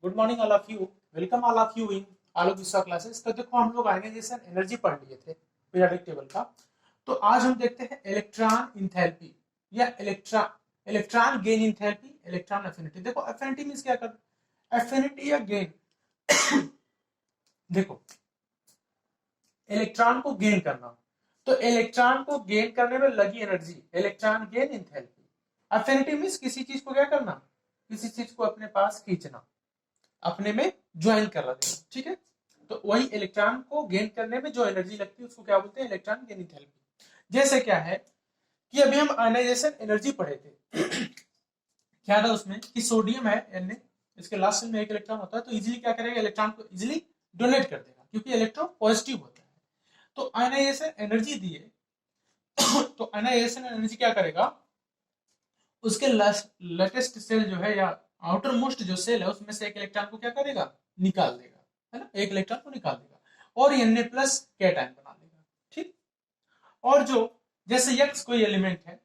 Good morning all of you. Welcome all of you in Alok Vishwa classes. तो देखो हम लोग आयनाइजेशन एनर्जी पढ़ लिए थे पीरियोडिक टेबल का। तो आज हम देखते हैं इलेक्ट्रॉन इंथैल्पी या electron gain enthalpy, electron affinity. देखो एफिनिटी मींस क्या कर, एफिनिटी या गेन देखो इलेक्ट्रॉन को गेन करना, तो इलेक्ट्रॉन को गेन करने में लगी energy, electron gain enthalpy. Affinity means किसी चीज को क्या करना, किसी चीज को अपने पास खींचना, अपने में ज्वाइन करा देना, ठीक है। तो वही इलेक्ट्रॉन को गेन करने में जो एनर्जी लगती है उसको क्या बोलते हैं, इलेक्ट्रॉन गेन इंथैल्पी। जैसे क्या है कि अभी हम आयनाइजेशन एनर्जी पढ़े थे क्या था उसमें कि सोडियम है Na, इसके लास्ट में एक इलेक्ट्रॉन होता है, तो इजीली क्या करेगा, इलेक्ट्रॉन को इजीली डोनेट कर देगा क्योंकि इलेक्ट्रॉन पॉजिटिव होता है। तो आयनाइजेशन एनर्जी दिए तो आयनाइजेशन एनर्जी क्या करेगा, उसके लेटेस्ट सेल जो है या आउटर मोस्ट जो सेल है उसमें से एक इलेक्ट्रॉन को क्या करेगा, निकाल देगा, है ना, एक इलेक्ट्रॉन को निकाल देगा और Na प्लस कैटायन बना देगा, ठीक। और जो जैसे यक्स कोई एलिमेंट है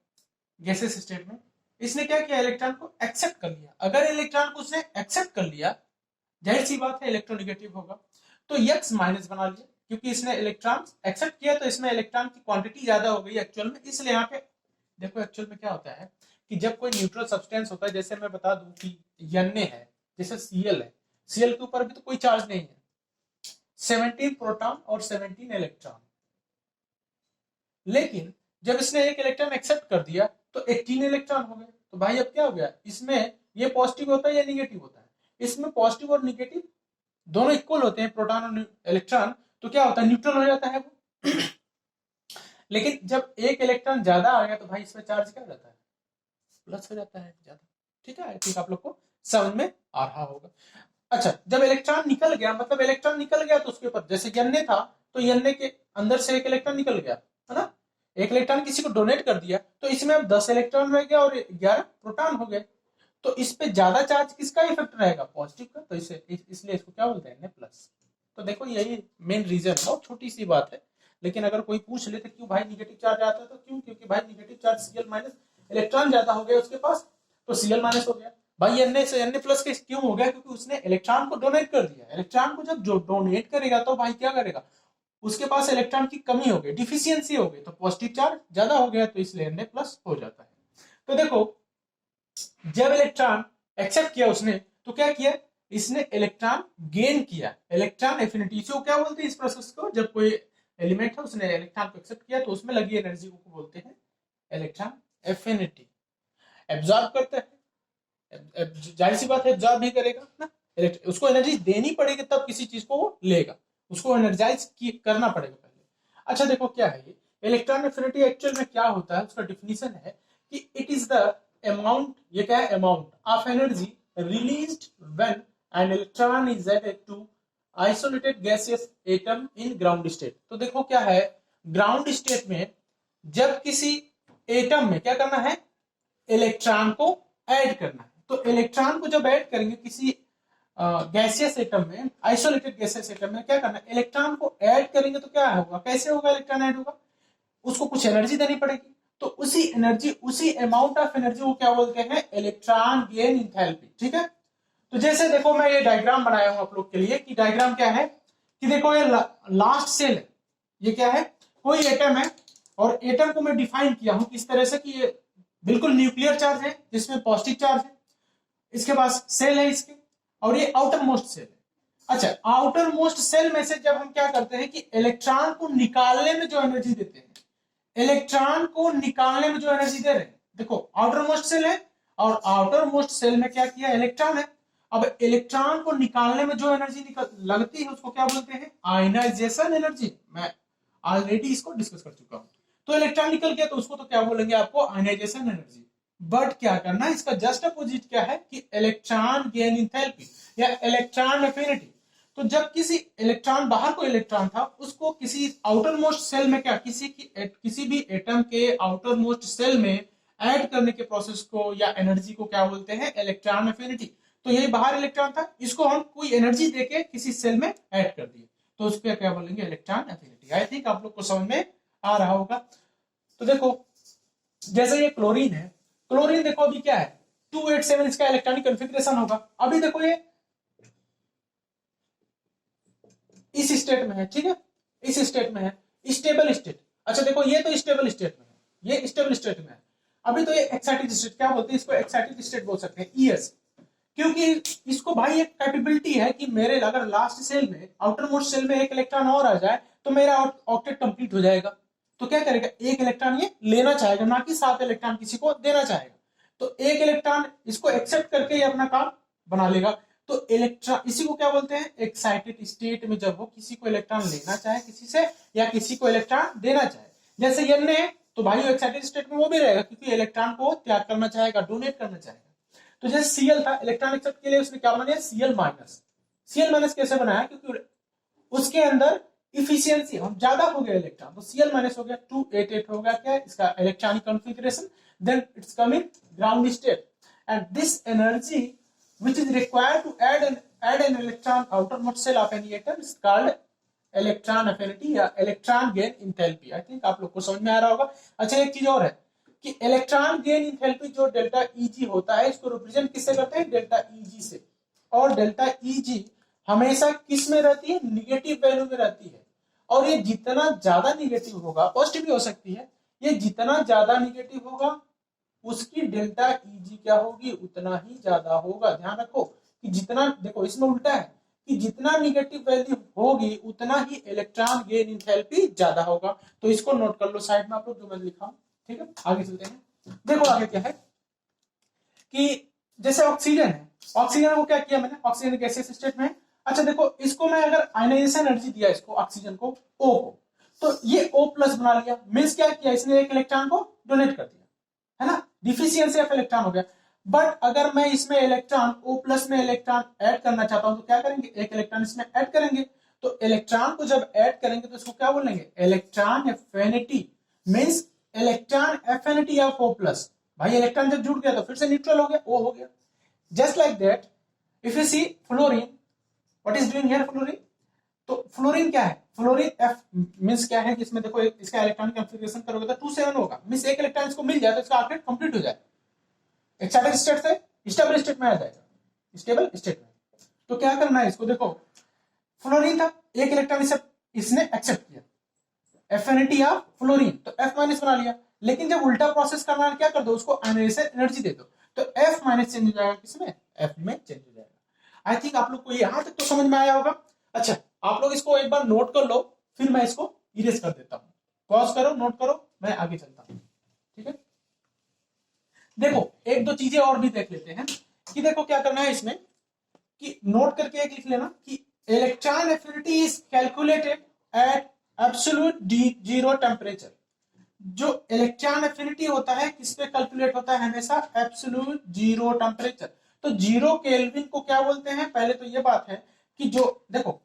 गैसेस स्टेट में, इसने क्या किया, इलेक्ट्रॉन को एक्सेप्ट कर लिया। अगर इलेक्ट्रॉन को उसने एक्सेप्ट कर लिया, जाहिर सी बात है इलेक्ट्रोनिगेटिव होगा, तो यक्स माइनस बना लिया क्योंकि इसने इलेक्ट्रॉन एक्सेप्ट किया, तो इसमें इलेक्ट्रॉन की क्वांटिटी ज्यादा हो गई एक्चुअल में, इसलिए यहाँ पे देखो एक्चुअल में क्या होता है कि जब कोई न्यूट्रल सब्सटेंस होता है, जैसे मैं बता दूं कि Na है, जैसे Cl है, Cl के ऊपर भी तो कोई चार्ज नहीं है, 17 प्रोटॉन और 17 इलेक्ट्रॉन। लेकिन जब इसने एक इलेक्ट्रॉन एक्सेप्ट कर दिया तो 18 इलेक्ट्रॉन हो गए। तो भाई अब क्या हो गया, इसमें ये पॉजिटिव होता है या निगेटिव होता है, इसमें पॉजिटिव और निगेटिव दोनों इक्वल होते हैं, प्रोटॉन और इलेक्ट्रॉन, तो क्या होता है, न्यूट्रल हो जाता है वो लेकिन जब एक इलेक्ट्रॉन ज्यादा आ गया तो भाई इसमें चार्ज क्या रहता है, प्लस हो जाता है ज्यादा, ठीक है। आई थिंक आप लोग को समझ में आ रहा होगा। अच्छा, जब इलेक्ट्रॉन निकल गया, मतलब इलेक्ट्रॉन निकल गया तो उसके ऊपर जैसे Na था, तो Na के अंदर से एक इलेक्ट्रॉन निकल गया, है ना, एक इलेक्ट्रॉन किसी को डोनेट कर दिया, तो इसमें अब 10 इलेक्ट्रॉन रह गया और 11 प्रोटॉन हो गए। तो इस पे ज्यादा चार्ज किसका इफेक्ट रहेगा, पॉजिटिव का, तो इसलिए इसको क्या बोलते हैं, Na प्लस। तो देखो यही मेन रीजन है, बहुत छोटी सी बात है, लेकिन अगर कोई पूछ ले तो क्यों भाई निगेटिव चार्ज आता है, तो क्यों, क्योंकि भाई negative charge Cl minus, electron ज्यादा हो गया उसके पास तो Cl माइनस हो गया। भाई Na से Na प्लस क्यों हो गया, क्योंकि उसने इलेक्ट्रॉन को डोनेट कर दिया। इलेक्ट्रॉन को जब जो डोनेट करेगा तो भाई क्या करेगा, उसके पास इलेक्ट्रॉन की कमी हो गई, डिफिशियंसी हो गई, तो पॉजिटिव चार्ज ज्यादा हो गया, तो इसलिए Na प्लस हो जाता है। तो देखो जब इलेक्ट्रॉन एक्सेप्ट किया उसने, तो क्या किया, इसने इलेक्ट्रॉन गेन किया, इलेक्ट्रॉन एफिनिटी को क्या बोलते हैं इस प्रोसेस को, जब कोई एलिमेंट है उसने इलेक्ट्रॉन को एक्सेप्ट किया तो उसमें लगी एनर्जी को बोलते हैं इलेक्ट्रॉन एफिनिटी। एब्जॉर्ब करता है, जाहिर सी बात है एब्जॉर्ब भी करेगा ना, उसको एनर्जी देनी पड़ेगी तब किसी चीज को वो लेगा, उसको एनर्जाइज करना पड़ेगा पहले। अच्छा देखो क्या है ये इलेक्ट्रॉन एफिनिटी, एक्चुअल में क्या होता है, उसका डिफिनीशन है कि इट इज द अमाउंट, ये क्या है, amount of energy released when an electron is added to isolated gaseous atom in ground state. तो देखो क्या है, ग्राउंड स्टेट में जब किसी एटम में क्या करना है, इलेक्ट्रॉन को ऐड करना है, तो इलेक्ट्रॉन को जब ऐड करेंगे किसी गैसियस एटम में, आइसोलेटेड गैसियस एटम में, क्या करना है, इलेक्ट्रॉन को ऐड करेंगे तो क्या होगा, कैसे होगा इलेक्ट्रॉन ऐड होगा, उसको कुछ एनर्जी देनी पड़ेगी, तो उसी एनर्जी, उसी अमाउंट ऑफ एनर्जी को क्या बोलते हैं, इलेक्ट्रॉन गेन इंथैल्पी, ठीक है। तो जैसे देखो मैं ये डायग्राम बनाया हूं आप लोग के लिए, कि डायग्राम क्या है कि देखो ये लास्ट सेल है, ये क्या है, कोई एटम है, और एटम को मैं डिफाइन किया हूं किस तरह से कि ये बिल्कुल न्यूक्लियर चार्ज है जिसमें पॉजिटिव चार्ज है, इसके पास सेल है इसके, और ये आउटर मोस्ट सेल है। अच्छा, आउटर मोस्ट सेल में से जब हम क्या करते हैं कि इलेक्ट्रॉन को निकालने में जो एनर्जी देते हैं, इलेक्ट्रॉन को निकालने में जो एनर्जी दे रहे हैं, देखो आउटर मोस्ट सेल है और आउटर मोस्ट सेल में क्या किया, इलेक्ट्रॉन है। अब इलेक्ट्रॉन को निकालने में जो एनर्जी लगती है उसको क्या बोलते हैं, आयनाइजेशन एनर्जी। मैं ऑलरेडी इसको डिस्कस कर चुका हूं। तो इलेक्ट्रॉन निकल गया तो उसको तो क्या बोलेंगे आपको, आयनाइजेशन एनर्जी। बट क्या करना, इसका जस्ट अपोजिट क्या है कि इलेक्ट्रॉन गेन इंथैल्पी या इलेक्ट्रॉन एफिनिटी। तो जब किसी इलेक्ट्रॉन, बाहर कोई इलेक्ट्रॉन था, उसको किसी आउटर मोस्ट सेल में क्या, किसी भी एटम के आउटर मोस्ट सेल में ऐड करने के प्रोसेस को या एनर्जी को क्या बोलते हैं, इलेक्ट्रॉन एफिनिटी। तो यही बाहर इलेक्ट्रॉन था, इसको हम कोई एनर्जी देके किसी सेल में ऐड कर दिए, तो उसको क्या बोलेंगे, इलेक्ट्रॉन एफिनिटी। आई थिंक आप लोग को समझ में आ रहा होगा। तो देखो जैसे ये क्लोरीन है, क्लोरीन देखो अभी क्या है, 287 इसका इलेक्ट्रॉनिक कॉन्फ़िगरेशन होगा। अभी देखो ये इस स्टेट में है, ठीक है, इस स्टेट में है, स्टेबल स्टेट। अच्छा देखो ये तो स्टेबल स्टेट में है, ये स्टेबल स्टेट में है। अभी तो ये एक्साइटेड स्टेट, क्या बोलते हैं इसको, एक्साइटेड स्टेट बोल सकते हैं, ईएस। क्योंकि इसको भाई एक कैपेबिलिटी है कि मेरे अगर लास्ट सेल में, आउटर मोस्ट सेल में एक इलेक्ट्रॉन और आ जाए तो मेरा ऑक्टेट कंप्लीट हो जाएगा। तो क्या करेगा, एक इलेक्ट्रॉन ये लेना चाहेगा, ना कि 7 इलेक्ट्रॉन किसी को देना चाहेगा। तो एक इलेक्ट्रॉन इसको एक्सेप्ट करके ये अपना काम बना लेगा। तो इलेक्ट्रॉन, इसी को क्या बोलते हैं, एक्साइटेड स्टेट में जब वो किसी को इलेक्ट्रॉन लेना चाहे किसी से, या किसी को इलेक्ट्रॉन देना चाहे। जैसे एन है तो भाई एक्साइटेड स्टेट में वो भी रहेगा, क्योंकि इलेक्ट्रॉन को त्याग करना चाहेगा, डोनेट करना चाहेगा। तो जैसे सीएल था, इलेक्ट्रॉन एक्सेप्ट के लिए उसने क्या बना दिया, सीएल माइनस। सीएल माइनस कैसे बनाया, क्योंकि उसके अंदर इफिशियंसी हम ज्यादा हो गया इलेक्ट्रॉन, तो सीएल माइनस हो गया, 288 हो गया क्या इसका electronic configuration. Then it's coming ground state, and this energy which is required to add an electron outermost shell of any atom is called electron affinity या electron gain enthalpy। I think आप लोग को समझ में आ रहा होगा। अच्छा एक चीज और है कि इलेक्ट्रॉन गेन इंथैल्पी जो डेल्टा ईजी होता है, इसको रिप्रेजेंट किससे करते हैं, डेल्टा ईजी से। और डेल्टा ईजी हमेशा किस में रहती है, निगेटिव वैल्यू में रहती है। और ये जितना ज्यादा निगेटिव होगा, पॉजिटिव भी हो सकती है, ये जितना ज्यादा निगेटिव होगा उसकी डेल्टा ईजी क्या होगी, उतना ही ज्यादा होगा। ध्यान रखो कि जितना, देखो इसमें उल्टा है कि जितना निगेटिव वैल्यू होगी उतना ही इलेक्ट्रॉन गेन इंथैल्पी ज्यादा होगा। तो इसको नोट कर लो साइड में आप लोग, जो मैं लिखा हूं, ठीक है। आगे चलते हैं, देखो आगे क्या है कि जैसे ऑक्सीजन है, ऑक्सीजन को क्या किया मैंने, ऑक्सीजन गैसियस स्टेट में। अच्छा देखो इसको मैं अगर आयनाइजेशन एनर्जी दिया इसको, ऑक्सीजन को, ओ को, तो ये O प्लस बना लिया, मीन्स क्या किया इसने, एक इलेक्ट्रॉन को डोनेट कर दिया, है ना, डिफिशियंसी ऑफ इलेक्ट्रॉन हो गया। बट अगर मैं इसमें इलेक्ट्रॉन O प्लस में इलेक्ट्रॉन ऐड करना चाहता हूं तो क्या करेंगे, एक इलेक्ट्रॉन इसमें ऐड करेंगे। तो इलेक्ट्रॉन को जब ऐड करेंगे तो इसको क्या बोलेंगे, electron affinity, means electron affinity of O plus. भाई इलेक्ट्रॉन जब जुड़ गया तो फिर से न्यूट्रल हो गया, O हो गया। Just like that if you see fluorine, what is doing here fluorine, तो फ्लोरीन क्या है, फ्लोरीन एफ मींस क्या है कि इसमें देखो इसका इलेक्ट्रॉनिक कॉन्फ़िगरेशन करोगे तो 27 होगा, मींस एक इलेक्ट्रॉन इसको मिल जाए तो इसका ऑक्टेट कंप्लीट हो जाए, एक्साइटेड स्टेट से स्टेबल स्टेट में आ जाएगा, स्टेबल स्टेट में। तो क्या करना है इसको, देखो फ्लोरीन था, एक इलेक्ट्रॉन इसने एक्सेप्ट किया, एफिनिटी ऑफ फ्लोरीन, तो F माइनस बना लिया। लेकिन जब उल्टा प्रोसेस करना है क्या कर दो, उसको आयनाइजेशन एनर्जी दे दो, तो F माइनस चेंज हो जाएगा, किसमें, F में चेंज हो जाएगा। आई थिंक आप लोग को यहां तक तो समझ में आया होगा। अच्छा आप लोग इसको एक बार नोट कर लो, फिर मैं इसको इरेज कर देता हूं। पॉज करो, नोट करो, मैं आगे चलता हूं, ठीक है। देखो एक दो चीजें और भी देख लेते हैं कि देखो क्या करना है इसमें, कि नोट करके एक लिख लेना कि electron affinity is calculated at absolute zero temperature. जो इलेक्ट्रॉन एफिनिटी होता है किस पे कैलकुलेट होता है, हमेशा एब्सोल्यूट जीरो टेम्परेचर। तो जीरो केल्विन को क्या बोलते हैं, पहले तो ये बात है कि जो देखो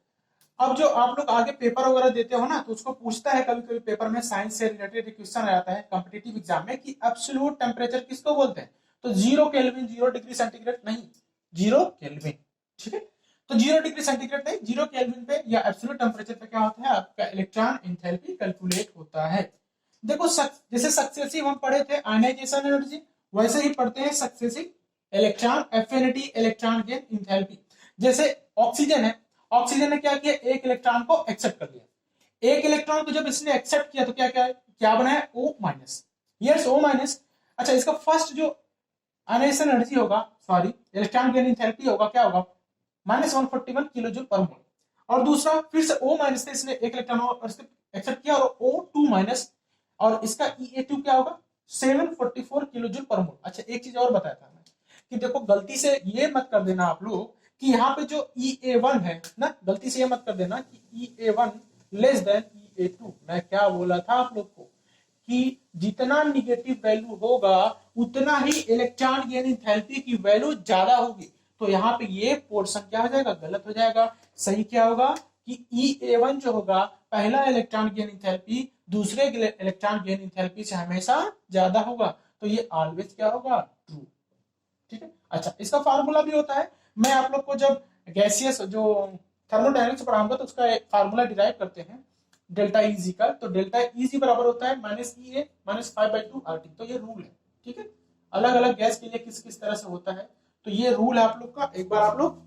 अब जो आप लोग आगे पेपर वगैरह देते हो ना, तो उसको पूछता है कभी कभी पेपर में, साइंस से रिलेटेड क्वेश्चन आता है कॉम्पिटिटिव एग्जाम में, कि एब्सोल्यूट टेम्परेचर किसको बोलते हैं। तो 0 केल्विन, 0 डिग्री सेंटीग्रेड नहीं, 0 केल्विन, ठीक है। तो 0 डिग्री सेंटीग्रेड नहीं, 0 केल्विन पे या एब्सोल्यूट टेम्परेचर पे क्या होता है, आपका इलेक्ट्रॉन एंथैल्पी कैलकुलेट होता है। देखो जैसे सक्सेसिव हम पढ़े थे आयनाइजेशन एनर्जी, वैसे ही पढ़ते हैं successive electron affinity, electron gain enthalpy. जैसे ऑक्सीजन है, ऑक्सीजन ने क्या किया, एक इलेक्ट्रॉन को एक्सेप्ट कर लिया, एक इलेक्ट्रॉन को जब इसने एक्सेप्ट किया तो क्या क्या क्या बना है, O minus, yes O minus. अच्छा इसका फर्स्ट जो आयनाइजेशन एनर्जी होगा, सॉरी इलेक्ट्रॉन गेन एंथैल्पी होगा, क्या होगा, -141 किलो जूल पर मोल। और दूसरा फिर से O माइनस से इसने एक इलेक्ट्रॉन और एक्सेप्ट किया, और O2 माइनस, और इसका EA2 क्या होगा, 744 किलो जूल पर मोल। अच्छा एक चीज और बताया था मैं कि देखो गलती से ये मत कर देना आप लोग कि यहाँ पे जो EA1 है ना, गलती से ये मत कर देना कि EA1 लेस देन EA2। मैं क्या बोला था आप लोग को कि जितना निगेटिव वैल्यू होगा उतना ही इलेक्ट्रॉन गेन एंथैल्पी की वैल्यू ज्यादा होगी। तो यहाँ पे ये पोर्शन क्या हो जाएगा, गलत हो जाएगा। सही क्या होगा कि EA1 जो होगा, पहला इलेक्ट्रॉन गेन एंथैल्पी दूसरे इलेक्ट्रॉन गेन एंथैल्पी से हमेशा ज्यादा होगा। तो ये ऑलवेज क्या होगा, ट्रू, ठीक है। अच्छा इसका फार्मूला भी होता है, मैं आप लोग को जब गैसियस जो थर्मोडायनेमिक्स पढ़ाऊंगा तो उसका एक फार्मूला डिराइव करते हैं डेल्टा ईजी का। तो डेल्टा ईजी बराबर होता है -EA -5/2 RT। तो ये रूल है, ठीक है, अलग अलग गैस के लिए किस किस तरह से होता है। तो ये रूल है आप लोग का, एक बार आप लोग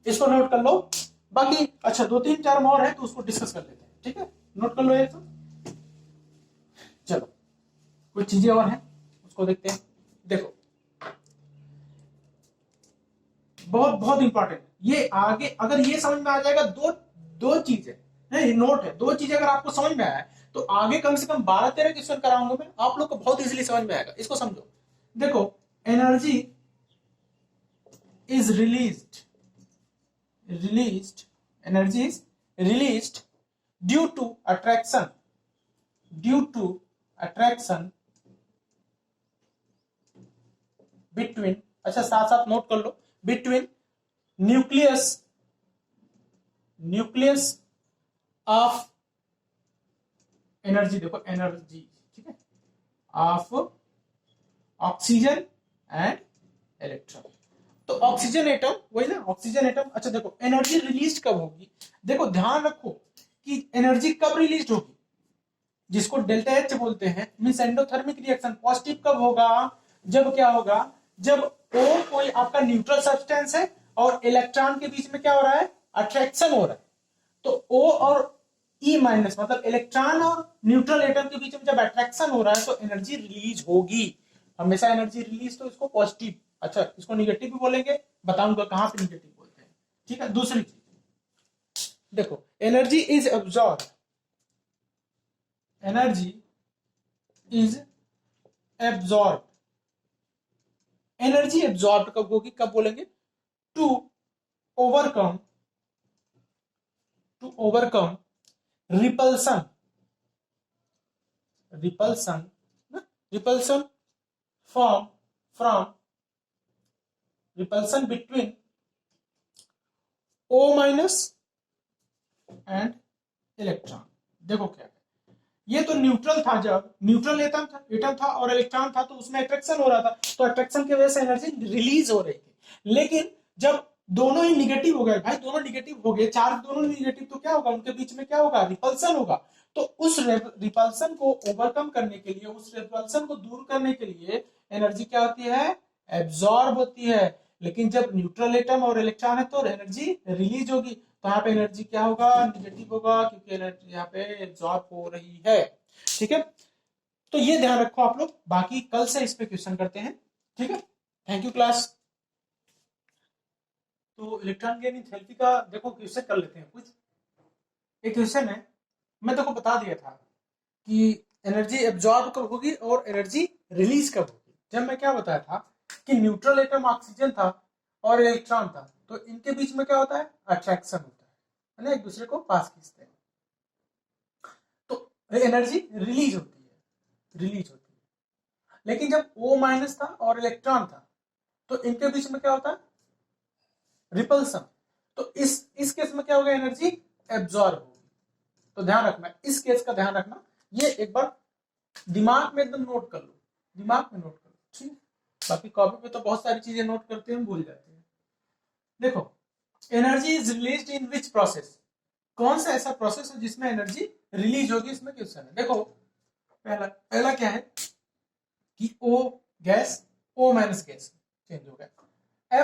इसको नोट कर लो। बाकी अच्छा 2 3 4 और है तो उसको डिस्कस कर लेते हैं, ठीक है, नोट कर लो ये तो। चलो कुछ चीजें और हैं उसको देखते हैं। देखो बहुत बहुत इंपॉर्टेंट ये, आगे अगर ये समझ में आ जाएगा, दो दो चीजें नहीं, नोट है, दो चीजें अगर आपको समझ में आया तो आगे कम से कम 12 13 क्वेश्चन कराऊंगा मैं, आप लोग को बहुत इजीली समझ में आएगा, इसको समझो। देखो energy is released energy is released due to attraction between, अच्छा साथ साथ नोट कर लो, between न्यूक्लियस ऑफ एनर्जी, देखो एनर्जी, ठीक है, ऑफ ऑक्सीजन एंड इलेक्ट्रॉन। तो ऑक्सीजन एटम वही ना, ऑक्सीजन एटम। अच्छा देखो एनर्जी रिलीज कब होगी, देखो ध्यान रखो कि एनर्जी कब रिलीज होगी, जिसको डेल्टा एच बोलते हैं, मींस एंडोथर्मिक रिएक्शन पॉजिटिव कब होगा, जब क्या होगा, जब ओ कोई आपका न्यूट्रल सब्सटेंस है और इलेक्ट्रॉन के बीच में क्या हो रहा है, अट्रैक्शन हो रहा है। तो ओ और ई माइनस मतलब इलेक्ट्रॉन और न्यूट्रल एटम के बीच में जब अट्रैक्शन हो रहा है तो एनर्जी रिलीज होगी। हमेशा एनर्जी रिलीज तो इसको पॉजिटिव, अच्छा इसको निगेटिव भी बोलेंगे, बताऊंगा कहां पे निगेटिव बोलते हैं, ठीक है। दूसरी चीज देखो energy is absorb, energy is absorb, energy absorb कब होगी, कब बोलेंगे, to overcome repulsion, repulsion from repulsion between O minus and electron. देखो क्या है, ये तो न्यूट्रल था, जब न्यूट्रल एटम था और इलेक्ट्रॉन था तो उसमें अट्रैक्शन हो रहा था, तो अट्रैक्शन की वजह से एनर्जी रिलीज हो रही थी। लेकिन जब दोनों ही निगेटिव हो गए, भाई दोनों निगेटिव हो गए, चार्ज दोनों निगेटिव, तो क्या होगा, उनके बीच में क्या होगा, रिपल्सन होगा। तो उस रिपल्सन को ओवरकम करने के लिए, उस रिपल्सन को दूर करने के लिए एनर्जी क्या होती है, एब्जॉर्ब होती है। लेकिन जब न्यूट्रल एटम और इलेक्ट्रॉन है तो एनर्जी रिलीज होगी, तो यहाँ पे एनर्जी क्या होगा, निगेटिव होगा, क्योंकि एनर्जी यहाँ पे एब्जॉर्ब हो रही है, ठीक है। तो ये ध्यान रखो आप लोग, बाकी कल से इस पे क्वेश्चन करते हैं, ठीक है। Thank you class. तो इलेक्ट्रॉन गेन थेरेपी का देखो क्वेश्चन कर लेते हैं कुछ। एक क्वेश्चन है, मैं देखो बता दिया था कि एनर्जी एब्जॉर्ब कब होगी और एनर्जी रिलीज कब होगी। जब मैं क्या बताया था कि न्यूट्रल एटम ऑक्सीजन था और इलेक्ट्रॉन था, तो इनके बीच में क्या होता है, अट्रैक्शन होता है ना, एक दूसरे को पास खींचते हैं, तो एनर्जी रिलीज होती है। लेकिन जब O माइनस था और इलेक्ट्रॉन था तो इनके बीच में क्या होता है, रिपल्सन। तो इस केस में क्या होगा, एनर्जी एब्जॉर्ब होगी। तो ध्यान रखना, इस केस का ध्यान रखना, ये एक बार दिमाग में एकदम नोट कर लो, दिमाग में नोट कर लो, ठीक है। बाकी कॉपी पे तो बहुत सारी चीजें नोट करते हैं, भूल जाते हैं। देखो energy is released in which process, कौन सा ऐसा प्रोसेस है जिसमें एनर्जी रिलीज होगी, इसमें क्वेश्चन है। देखो पहला क्या है कि O gas, O minus gas change हो गया,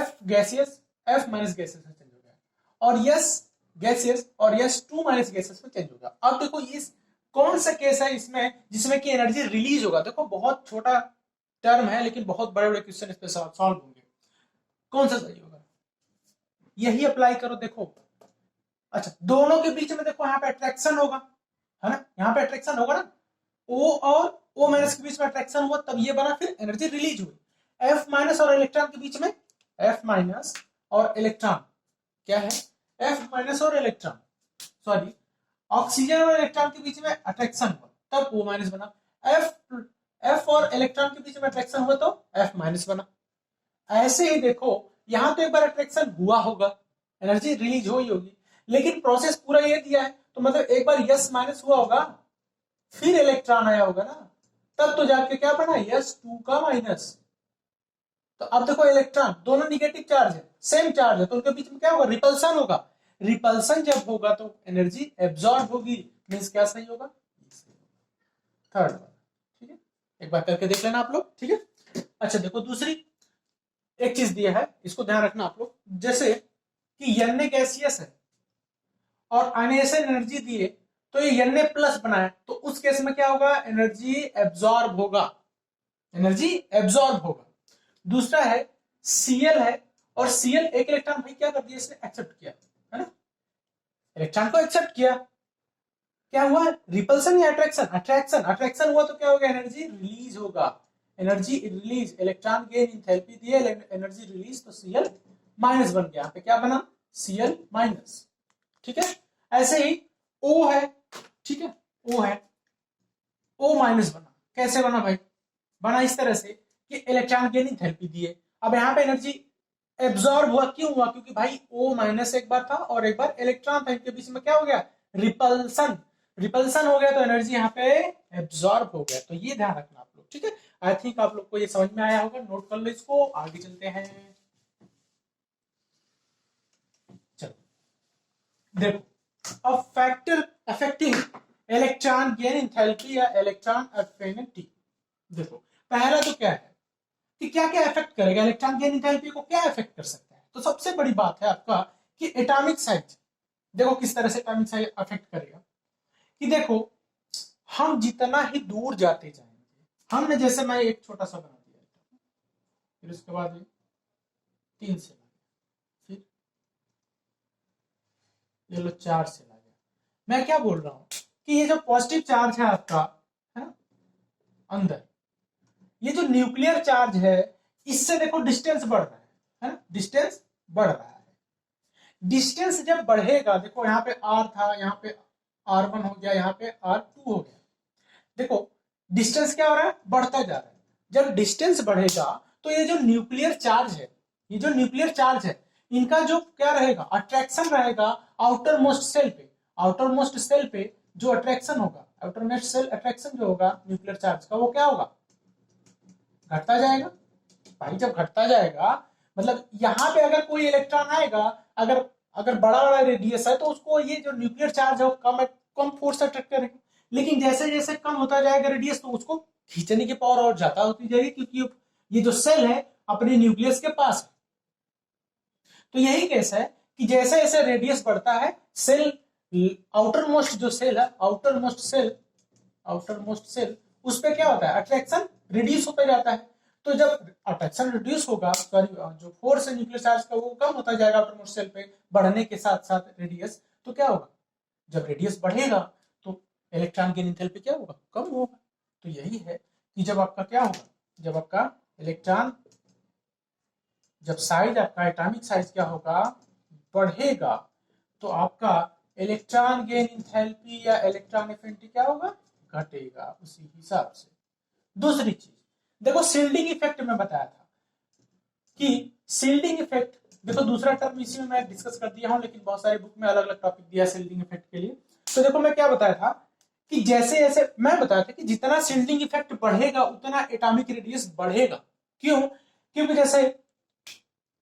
F gaseous, F minus gases में चेंज हो गया, और S गैसियस और S2 माइनस गैसेस में चेंज हो गया। अब देखो इस कौन सा केस है इसमें जिसमें कि एनर्जी रिलीज होगा। देखो बहुत छोटा टर्म है लेकिन बहुत बड़े बड़े क्वेश्चन इस पे सॉल्व होंगे। कौन सा सही होगा, यही अप्लाई करो। देखो अच्छा दोनों के बीच में देखो यहाँ पे अट्रैक्शन होगा, है ना, यहाँ पे अट्रैक्शन होगा ना, O और O माइनस के बीच में अट्रैक्शन हुआ तब ये बना, फिर एनर्जी रिलीज हुई। F माइनस और इलेक्ट्रॉन के बीच में, F माइनस और इलेक्ट्रॉन क्या है, F माइनस और इलेक्ट्रॉन, सॉरी ऑक्सीजन और इलेक्ट्रॉन के बीच में अट्रैक्शन हुआ तब O माइनस बना, F और इलेक्ट्रॉन के बीच में अट्रैक्शन हुआ तो F माइनस बना। ऐसे ही देखो यहां तो एक बार अट्रैक्शन हुआ होगा, एनर्जी रिलीज हुई होगी, लेकिन प्रोसेस पूरा ये दिया है तो मतलब एक बार यस माइनस हुआ होगा, फिर इलेक्ट्रॉन आया होगा ना, तब तो जाके क्या बना, S2 का माइनस। तो अब देखो इलेक्ट्रॉन दोनों निगेटिव चार्ज है, सेम चार्ज है, तो उनके बीच में क्या होगा, रिपल्सन होगा। रिपल्सन जब होगा तो एनर्जी एब्जॉर्ब होगी, मींस क्या सही होगा, थर्ड वाला, ठीक है। एक बार करके देख लेना आप लोग, ठीक है। अच्छा देखो दूसरी एक चीज दिया है, इसको ध्यान रखना आप लोग, जैसे कि Na गैसियस है, और आयनाइजेशन एनर्जी दिए तो ये Na प्लस बनाया, तो उस केस में क्या होगा, एनर्जी एब्जॉर्ब होगा, एनर्जी एब्जॉर्ब होगा। दूसरा है Cl है, और Cl एक इलेक्ट्रॉन भाई क्या कर दिया, इसने एक्सेप्ट किया, है ना, इलेक्ट्रॉन को एक्सेप्ट किया, क्या हुआ, रिपल्सन या अट्रैक्शन, अट्रैक्शन, अट्रैक्शन हुआ तो क्या होगा, एनर्जी रिलीज होगा, energy release, electron gain enthalpy दिए, एनर्जी रिलीज, तो Cl माइनस बन गया, यहाँ पे क्या बना, Cl माइनस, ठीक है। ऐसे ही O है, ठीक है, O है, O माइनस बना, कैसे बना भाई, बना इस तरह से कि इलेक्ट्रॉन गेन इंथैल्पी दिए, अब यहाँ पे एनर्जी एब्जॉर्ब हुआ, क्यों हुआ, क्योंकि भाई O माइनस एक बार था और एक बार इलेक्ट्रॉन था, इनके बीच में क्या हो गया, रिपल्सन, रिपल्सन हो गया, तो एनर्जी यहाँ पे एब्जॉर्ब हो गया, तो ये ध्यान रखना आप लोग, ठीक है। आई थिंक आप लोग को ये समझ में आया होगा, नोट कर लो इसको, आगे चलते हैं। चलो देखो, अब factor affecting electron gain enthalpy या इलेक्ट्रॉन एफिनिटी, देखो पहला तो क्या है कि क्या क्या इफेक्ट करेगा, इलेक्ट्रॉन गेन इंथैल्पी को क्या इफेक्ट कर सकता है, तो सबसे बड़ी बात है आपका कि एटॉमिक साइज, देखो किस तरह से एटॉमिक साइज अफेक्ट करेगा, कि देखो हम जितना ही दूर जाते जाएंगे, हमने जैसे मैं एक छोटा सा बना दिया, फिर उसके बाद 3 से ला गया, फिर ये लो 4 से ला गया, मैं क्या बोल रहा हूं कि ये जो पॉजिटिव चार्ज है आपका, है ना, अंदर, ये जो न्यूक्लियर चार्ज है, इससे देखो डिस्टेंस बढ़ रहा है ना, डिस्टेंस बढ़ रहा है, डिस्टेंस जब बढ़ेगा, देखो यहाँ पे R था, यहाँ पे R1 हो गया, यहाँ पे R2 हो गया, देखो डिस्टेंस क्या हो रहा है, बढ़ता जा रहा है, जब डिस्टेंस बढ़ेगा तो ये जो न्यूक्लियर चार्ज है, ये जो न्यूक्लियर चार्ज है, इनका जो क्या रहेगा, अट्रैक्शन रहेगा आउटर मोस्ट सेल पे, आउटर मोस्ट सेल पे जो अट्रैक्शन होगा, आउटर मोस्ट सेल अट्रैक्शन जो होगा न्यूक्लियर चार्ज का, वो क्या होगा, घटता जाएगा, भाई जब घटता जाएगा मतलब यहाँ पे अगर कोई इलेक्ट्रॉन आएगा, अगर अगर बड़ा बड़ा रेडियस है तो उसको ये जो न्यूक्लियर चार्ज है वो कम फोर्स अट्रैक्ट करेगा, लेकिन जैसे जैसे कम होता जाएगा रेडियस तो उसको खींचने की पावर और ज्यादा होती जाएगी, क्योंकि ये जो सेल है अपने न्यूक्लियस के पास है। तो यही केस है कि जैसे जैसे रेडियस बढ़ता है, सेल आउटर मोस्ट जो सेल है, आउटर मोस्ट सेल उस पर क्या होता है, अट्रैक्शन रिड्यूस होता जाता है, तो जब अट्रैक्शन रिड्यूस होगा, जो फोर्स है न्यूक्लियर चार्ज का वो कम होता जाएगा आउटर मोस्ट सेल पे बढ़ने के साथ साथ रेडियस, तो क्या होगा, जब रेडियस बढ़ेगा तो इलेक्ट्रॉन गेन एंथैल्पी क्या होगा, कम होगा। तो यही है कि जब आपका क्या होगा, जब आपका इलेक्ट्रॉन, जब साइज आपका एटॉमिक साइज क्या होगा, बढ़ेगा, तो आपका इलेक्ट्रॉन गेन एंथैल्पी या इलेक्ट्रॉन एफिनिटी क्या होगा, घटेगा उसी हिसाब से। दूसरी चीज देखो, शील्डिंग इफेक्ट में बताया था कि शील्डिंग इफेक्ट, देखो दूसरा टर्म इसी में मैं डिस्कस कर दिया हूं, लेकिन बहुत सारे बुक में अलग अलग टॉपिक दिया शील्डिंग इफेक्ट के लिए। तो देखो मैं क्या बताया था कि जैसे जैसे मैं बताया था कि जितना शील्डिंग इफेक्ट बढ़ेगा उतना एटॉमिक रेडियस बढ़ेगा, क्यों, क्योंकि जैसे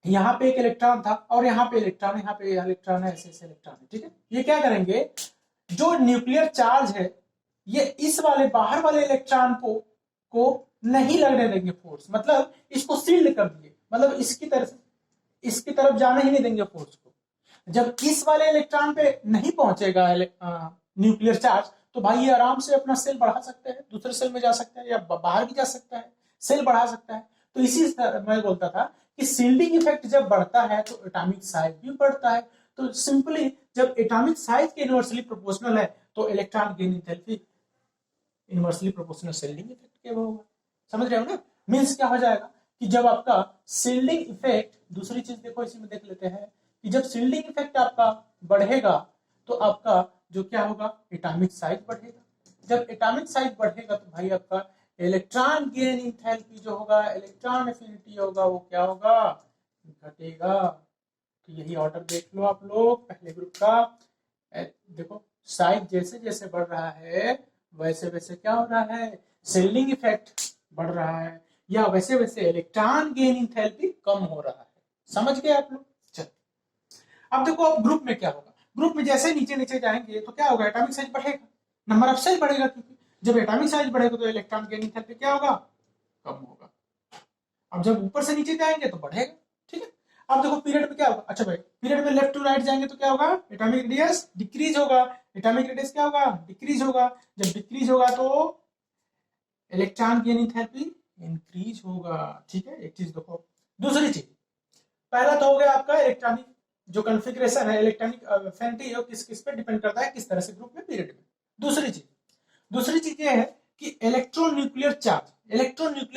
यहाँ पे एक इलेक्ट्रॉन था और यहाँ पे इलेक्ट्रॉन, यहाँ पे इलेक्ट्रॉन है, ऐसे ऐसे इलेक्ट्रॉन है, ठीक है, ये क्या करेंगे, जो न्यूक्लियर चार्ज है ये इस वाले बाहर वाले इलेक्ट्रॉन को नहीं लगने देंगे फोर्स, मतलब इसको सील्ड कर दिए, मतलब इसकी तरफ जाने ही नहीं देंगे फोर्स को। जब इस वाले इलेक्ट्रॉन पे नहीं पहुंचेगा न्यूक्लियर चार्ज, तो भाई ये आराम से अपना सेल बढ़ा सकते हैं, दूसरे सेल में जा सकता है या बाहर भी जा सकता है, सेल बढ़ा सकता है। तो इसी मैं बोलता था कि शील्डिंग इफेक्ट जब बढ़ता है तो एटॉमिक साइज भी बढ़ता है। तो सिंपली जब एटॉमिक साइज के इनवर्सली प्रोपोर्शनल है तो electron gain enthalpy inversely proportional shielding effect के होगा। समझ रहे हो ना, मींस क्या हो जाएगा कि जब आपका शील्डिंग इफेक्ट, दूसरी चीज देखो इसी में देख लेते हैं कि जब शील्डिंग इफेक्ट आपका बढ़ेगा तो आपका जो क्या होगा, एटॉमिक साइज बढ़ेगा, जब एटॉमिक साइज बढ़ेगा तो भाई आपका इलेक्ट्रॉन गेन एंथैल्पी जो होगा, इलेक्ट्रॉन एफिनिटी होगा, वो क्या होगा, घटेगा। तो यही ऑर्डर देख लो आप लोग पहले ग्रुप का, देखो साइज जैसे जैसे बढ़ रहा है वैसे वैसे क्या हो रहा है, शील्डिंग इफेक्ट बढ़ रहा है, या वैसे वैसे इलेक्ट्रॉन गेन एंथैल्पी कम हो रहा है। समझ गए आप लोग। चल अब देखो, अब ग्रुप में क्या होगा, ग्रुप में जैसे नीचे नीचे जाएंगे तो क्या होगा, एटॉमिक साइज बढ़ेगा, नंबर ऑफ सेल बढ़ेगा, क्योंकि जब एटॉमिक साइज बढ़ेगा तो इलेक्ट्रॉन गेन एंथैल्पी क्या होगा, कम होगा। अब जब ऊपर से नीचे जाएंगे तो बढ़ेगा, ठीक है। अब देखो पीरियड में क्या होगा, अच्छा भाई पीरियड में लेफ्ट टू राइट जाएंगे तो क्या होगा, एटॉमिक रेडियस डिक्रीज होगा, एटॉमिक रेडियस क्या होगा, डिक्रीज होगा, जब डिक्रीज होगा तो इलेक्ट्रॉन गेन एंथैल्पी इंक्रीज होगा। ठीक है, एक चीज देखो। दूसरी चीज, पहला तो हो गया आपका इलेक्ट्रॉनिक जो कॉन्फ़िगरेशन है, इलेक्ट्रॉनिक एफिनिटी है, किस किस पे डिपेंड करता है, किस तरह से ग्रुप में, पीरियड में। दूसरी चीज ये है कि इलेक्ट्रॉन न्यूक्लियर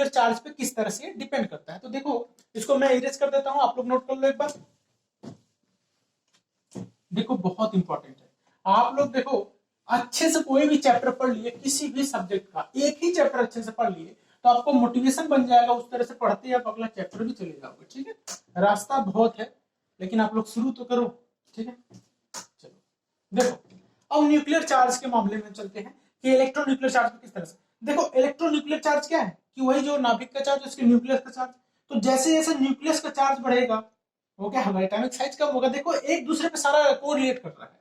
चार्ज पे किस तरह से डिपेंड करता है। तो देखो इसको मैं इरेज कर देता हूं, आप लोग नोट कर लो एक बार। देखो बहुत इंपॉर्टेंट है, आप लोग देखो अच्छे से कोई भी चैप्टर पढ़ लिए, किसी भी सब्जेक्ट का एक ही चैप्टर अच्छे से पढ़ लिए तो आपको मोटिवेशन बन जाएगा, उस तरह से पढ़ते आप अगला चैप्टर भी चले जाओगे। ठीक है, रास्ता बहुत है लेकिन आप लोग शुरू तो करो। ठीक है, चलो देखो अब न्यूक्लियर चार्ज के मामले में चलते हैं कि इलेक्ट्रॉन न्यूक्लियर चार्ज किस तरह से। देखो इलेक्ट्रॉन न्यूक्लियर चार्ज क्या है कि वही जो नाभिक का चार्ज, उसके न्यूक्लियस का चार्ज। तो जैसे जैसे न्यूक्लियस का चार्ज बढ़ेगा वो क्या होगा, एटॉमिक साइज कम होगा। देखो एक दूसरे पे सारा कोरिलेट कर रहा है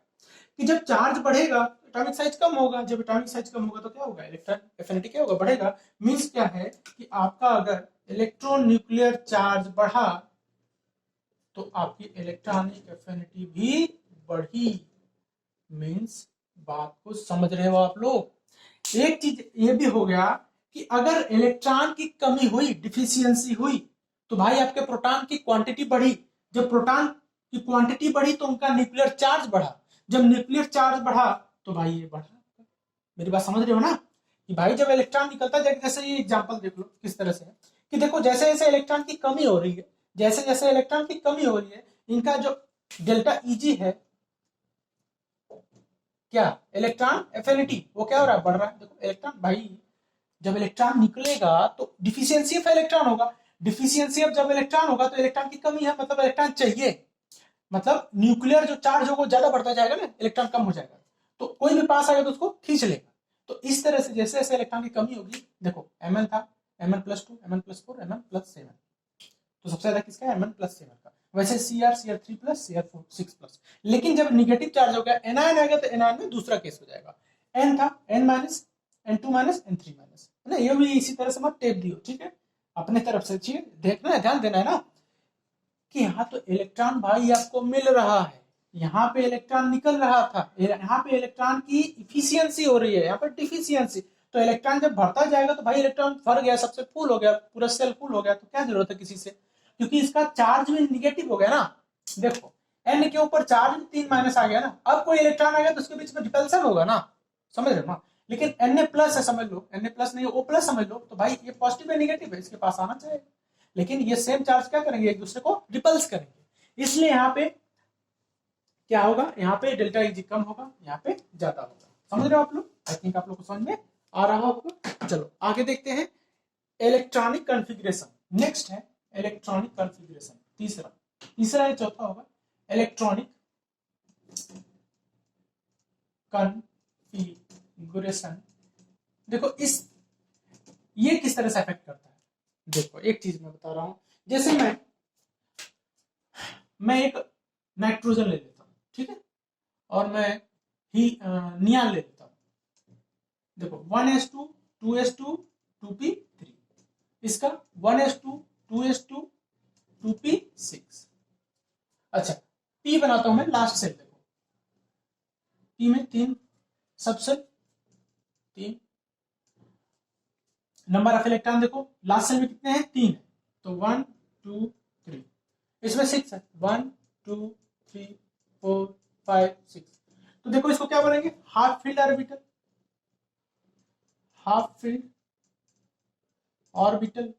कि जब चार्ज बढ़ेगा एटॉमिक साइज कम होगा, जब एटॉमिक साइज कम होगा तो क्या होगा, इलेक्ट्रॉन एफिनिटी क्या होगा, बढ़ेगा। मींस क्या है कि आपका अगर इलेक्ट्रॉन न्यूक्लियर चार्ज बढ़ा तो आपकी इलेक्ट्रॉनिक एफिनिटी भी बढ़ी। मींस बात को समझ रहे हो आप लोग। एक चीज ये भी हो गया कि अगर इलेक्ट्रॉन की कमी हुई, डिफिशियंसी हुई, तो भाई आपके प्रोटॉन की क्वांटिटी बढ़ी। जब प्रोटॉन की क्वांटिटी बढ़ी तो उनका न्यूक्लियर चार्ज बढ़ा। जब न्यूक्लियर चार्ज बढ़ा तो भाई ये बढ़ा। मेरी बात समझ रहे हो ना कि भाई जब इलेक्ट्रॉन निकलता है, जैसे ये एग्जांपल देख लो किस तरह से है कि देखो जैसे जैसे इलेक्ट्रॉन की कमी हो रही है, जैसे जैसे इलेक्ट्रॉन की कमी हो रही है, इनका जो डेल्टा ईजी है क्या, इलेक्ट्रॉन एफिनिटी, वो क्या हो रहा है, बढ़ रहा है। देखो इलेक्ट्रॉन भाई जब इलेक्ट्रॉन निकलेगा तो डिफिशियंसी ऑफ इलेक्ट्रॉन होगा। डिफिशियंसी ऑफ जब इलेक्ट्रॉन होगा तो इलेक्ट्रॉन की कमी है, मतलब इलेक्ट्रॉन चाहिए, मतलब न्यूक्लियर जो चार्ज होगा ज्यादा बढ़ता जाएगा ना, इलेक्ट्रॉन कम हो जाएगा। तो कोई भी पास आएगा तो उसको खींच लेगा। तो इस तरह से जैसे जैसे इलेक्ट्रॉन की कमी होगी, देखो एमएन था, mn+2, mn+4, mn+7, तो सबसे ज्यादा किसका है, mn+7 का। वैसे Cr3+, Cr6+। लेकिन जब निगेटिव चार्ज हो गया, एनायन आ गया, तो एनायन में दूसरा केस हो जाएगा। n था n-, n2-, n3-, ना, ये भी इसी तरह से मत टेप दियो। ठीक है, अपने तरफ से चाहिए देखना है, ध्यान देना है ना कि यहाँ तो इलेक्ट्रॉन भाई आपको मिल रहा है, यहाँ पे इलेक्ट्रॉन निकल रहा था, यहाँ पे इलेक्ट्रॉन की इफिशियंसी हो रही है, यहाँ पर डिफिशियंसी। तो इलेक्ट्रॉन जब बढ़ता जाएगा तो भाई इलेक्ट्रॉन भर गया, सबसे फुल हो गया, पूरा सेल फुल हो गया, तो क्या जरूरत है किसी से, क्योंकि इसका चार्ज भी निगेटिव हो गया ना। देखो n के ऊपर चार्ज भी 3- आ गया ना, अब कोई इलेक्ट्रॉन आ गया तो उसके बीच में रिपल्सन होगा ना, समझ रहे हो ना। लेकिन Na+ है, समझ लो, Na+ नहीं O+ समझ लो, तो भाई ये पॉजिटिव है निगेटिव है, इसके पास आना चाहिए। लेकिन ये सेम चार्ज क्या करेंगे, एक दूसरे को रिपल्स करेंगे, इसलिए यहाँ पे क्या होगा, यहाँ पे डेल्टा Eg कम होगा, यहाँ पे ज्यादा होगा। समझ रहे हो आप लोग, आई थिंक आप लोग को समझ में आ रहा होगा। चलो आगे देखते हैं इलेक्ट्रॉनिक कॉन्फ़िगरेशन। नेक्स्ट है इलेक्ट्रॉनिक कॉन्फ़िगरेशन, तीसरा या चौथा होगा इलेक्ट्रॉनिक कॉन्फ़िगरेशन। देखो ये किस तरह से अफेक्ट करता है। देखो एक चीज मैं बता रहा हूं, जैसे मैं एक नाइट्रोजन ले लेता हूं, ठीक है, और मैं ही नियान ले लेता हूं। देखो 1s2 2s2 2p3, इसका 1s2 2s2 2p6। अच्छा p बनाता हूं मैं लास्ट सेल, देखो p में 3 सबसेल, 3 नंबर ऑफ इलेक्ट्रॉन, देखो लास्ट सेल में कितने हैं, 3 है, तो 1 2 3, इसमें 6 है, 1 2 3 4 5 6। तो देखो इसको क्या बोलेंगे, half filled orbital, half filled orbital.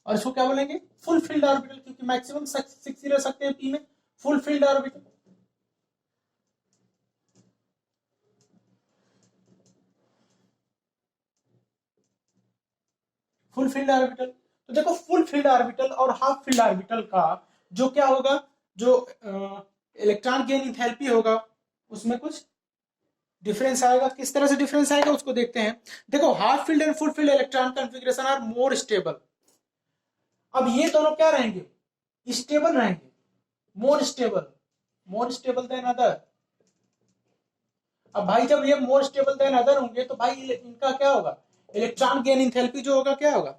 और इसको क्या बोलेंगे, फुल फील्ड ऑर्बिटल, क्योंकि मैक्सिमम 6 ही रह सकते हैं पी में, full filled orbital. Full filled orbital, तो देखो फुल फील्ड ऑर्बिटल और हाफ फील्ड ऑर्बिटल का जो क्या होगा, जो इलेक्ट्रॉन गेन इंथैल्पी होगा उसमें कुछ डिफरेंस आएगा। किस तरह से डिफरेंस आएगा उसको देखते हैं। देखो half filled and full filled electron configuration are more stable. अब ये दोनों क्या रहेंगे, स्टेबल रहेंगे, मोर स्टेबल देन अदर। अब भाई जब ये मोर स्टेबल देन अदर होंगे तो भाई इनका क्या होगा, इलेक्ट्रॉन गेन इंथैल्पी जो होगा क्या होगा,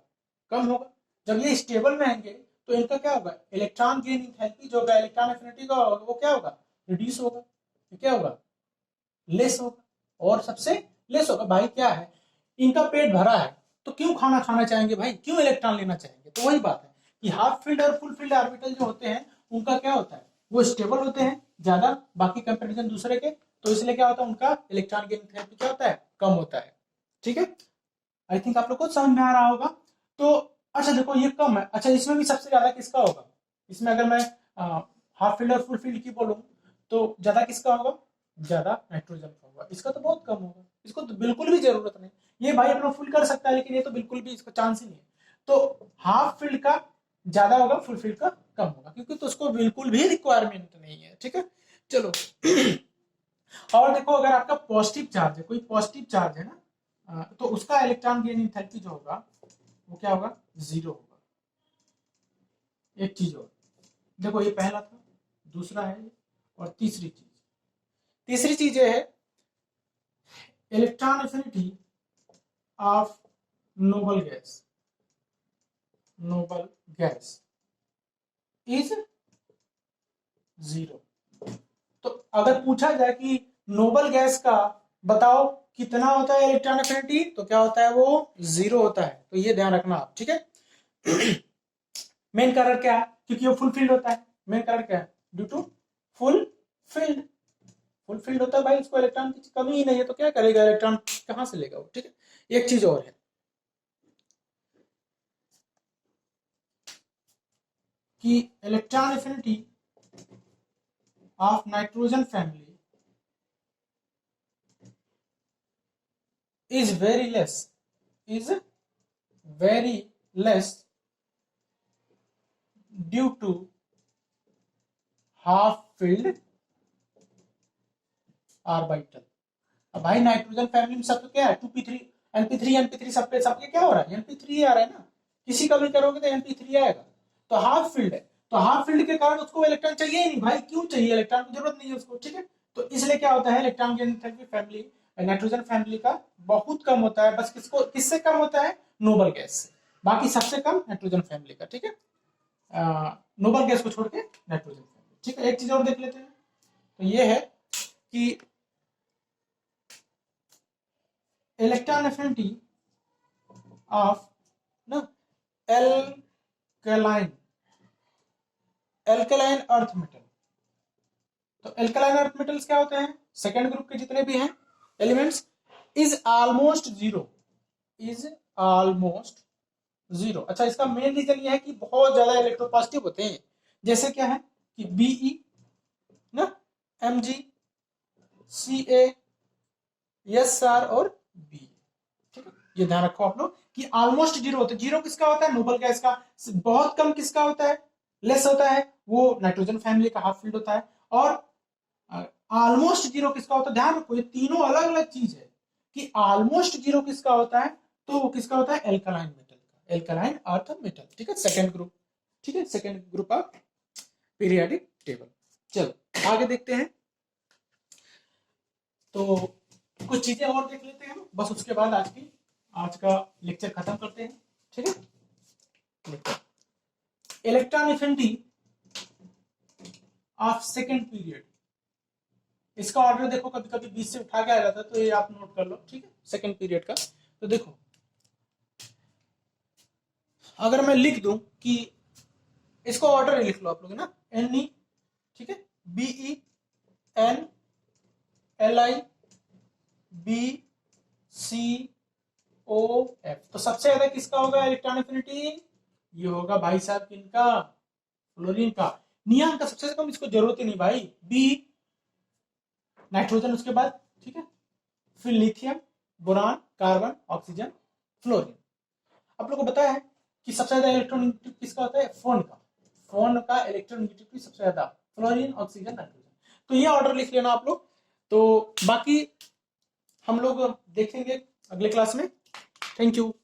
कम होगा। जब ये स्टेबल रहेंगे तो इनका क्या होगा, इलेक्ट्रॉन गेन एंथैल्पी जो होगा इलेक्ट्रॉन एफिनिटी का वो क्या होगा, रिड्यूस होगा, तो क्या होगा, लेस होगा, और सबसे लेस होगा। भाई क्या है, इनका पेट भरा है तो क्यों खाना खाना चाहेंगे भाई, क्यों इलेक्ट्रॉन लेना चाहेंगे, तो वही बात है कि हाफ फिल्ड और फुल फिल्ड ऑर्बिटल जो होते हैं उनका क्या होता है, वो स्टेबल होते हैं ज्यादा बाकी कंपैरिजन दूसरे के, तो इसलिए क्या होता है उनका इलेक्ट्रॉन गेन एंथैल्पी क्या होता है, कम होता है। ठीक है, आई थिंक आप लोग को समझ में आ रहा होगा। तो अच्छा देखो ये कम है, अच्छा इसमें भी सबसे ज्यादा किसका होगा, इसमें अगर मैं हाफ फील्ड और फुल फील्ड की बोलूं तो ज्यादा किसका होगा, ज्यादा नाइट्रोजन का होगा, इसका तो बहुत कम होगा, इसको तो बिल्कुल भी जरूरत नहीं। ये भाई अपना फुल कर सकता है लेकिन ये तो बिल्कुल भी इसका चांस ही नहीं है। तो हाफ फील्ड का ज्यादा होगा, फुल फील्ड का कम होगा, क्योंकि तो उसको बिल्कुल भी रिक्वायरमेंट नहीं है। ठीक है, चलो और देखो अगर आपका पॉजिटिव चार्ज है, कोई पॉजिटिव चार्ज है ना, तो उसका इलेक्ट्रॉन गेन एंथैल्पी जो होगा वो क्या होगा, जीरो होगा। एक चीज और देखो, ये पहला था, दूसरा है, और तीसरी चीज ये है electron affinity of noble gas is zero. तो अगर पूछा जाए कि नोबल गैस का बताओ कितना होता है इलेक्ट्रॉन एफिनिटी, तो क्या होता है, वो जीरो होता है। तो ये ध्यान रखना आप। ठीक है मेन कारण क्या है, क्योंकि वो फुल फील्ड होता है। मेन कारण क्या है, ड्यू टू फुल फील्ड होता है भाई, उसको इलेक्ट्रॉन की कमी ही नहीं है, तो क्या करेगा, इलेक्ट्रॉन कहां से लेगा वो। ठीक है, एक चीज और है कि electron affinity of nitrogen family is very less due to half filled orbital. अब भाई नाइट्रोजन फैमिली में सब तो क्या है, 2p3 np3 सबके क्या हो रहा है, np3 आ रहा है ना, किसी का भी करोगे तो np3 आएगा। तो हाफ फील्ड है, तो हाफ फील्ड के कारण उसको इलेक्ट्रॉन चाहिए ही नहीं भाई, क्यों चाहिए, इलेक्ट्रॉन की जरूरत नहीं है उसको। ठीक है, तो इसलिए क्या होता है, electron gain enthalpy family nitrogen family का बहुत कम होता है। बस किससे कम होता है, नोबल गैस से, बाकी सबसे कम नाइट्रोजन फैमिली का। ठीक है, नोबल गैस को छोड़ के नाइट्रोजन फैमिली। ठीक है, एक चीज और देख लेते हैं, तो ये है कि इलेक्ट्रॉन एफिनिटी ऑफ ना एल्कलाइन अर्थ मेटल। तो एल्कलाइन अर्थ मेटल्स क्या होते हैं, सेकेंड ग्रुप के जितने भी हैं एलिमेंट्स, इज ऑलमोस्ट जीरो। अच्छा, इसका मेन रीजन ये है कि बहुत ज्यादा इलेक्ट्रोपॉजिटिव होते हैं। जैसे क्या है कि Be ना, Mg, Ca, Sr और B। ठीक है, ये ध्यान रखो आप लोग कि ऑलमोस्ट जीरो होता है। जीरो किसका होता है, नोबल गैस का। बहुत कम किसका होता है, लेस होता है, वो नाइट्रोजन फैमिली का हाफ फील्ड होता है। और ऑलमोस्ट जीरो किसका होता है, ध्यान रखो ये तीनों अलग अलग चीज है कि ऑलमोस्ट जीरो किसका होता है, तो वो किसका होता है, एल्कलाइन मेटल का, एल्कलाइन अर्थ मेटल। ठीक है, सेकेंड ग्रुप। ठीक है, second group of periodic table. चलो आगे देखते हैं, तो कुछ चीजें और देख लेते हैं, बस उसके बाद आज का लेक्चर खत्म करते हैं। ठीक है, electron affinity of second period, इसका ऑर्डर देखो कभी कभी 20 से उठा के आ जाता है, तो ये आप नोट कर लो। ठीक है, सेकेंड पीरियड का। तो देखो अगर मैं लिख दूं कि इसको ऑर्डर लिख लो आप लोग ना, NE, ठीक है, BeNLi BCOF, तो सबसे ज्यादा किसका होगा इलेक्ट्रॉन एफिनिटी, ये होगा भाई साहब किनका, फ्लोरीन का। नियॉन का सबसे कम, इसको जरूरत ही नहीं भाई, बी नाइट्रोजन उसके बाद। ठीक है, फिर lithium, boron, carbon, oxygen, fluorine. आप लोगों को बताया है कि सबसे ज्यादा इलेक्ट्रोनेगेटिव किसका होता है, फोन का इलेक्ट्रोनेगेटिविटी सबसे ज्यादा, फ्लोरीन, ऑक्सीजन, नाइट्रोजन। तो ये ऑर्डर लिख लेना आप लोग। तो बाकी हम लोग देखेंगे अगले क्लास में। Thank you.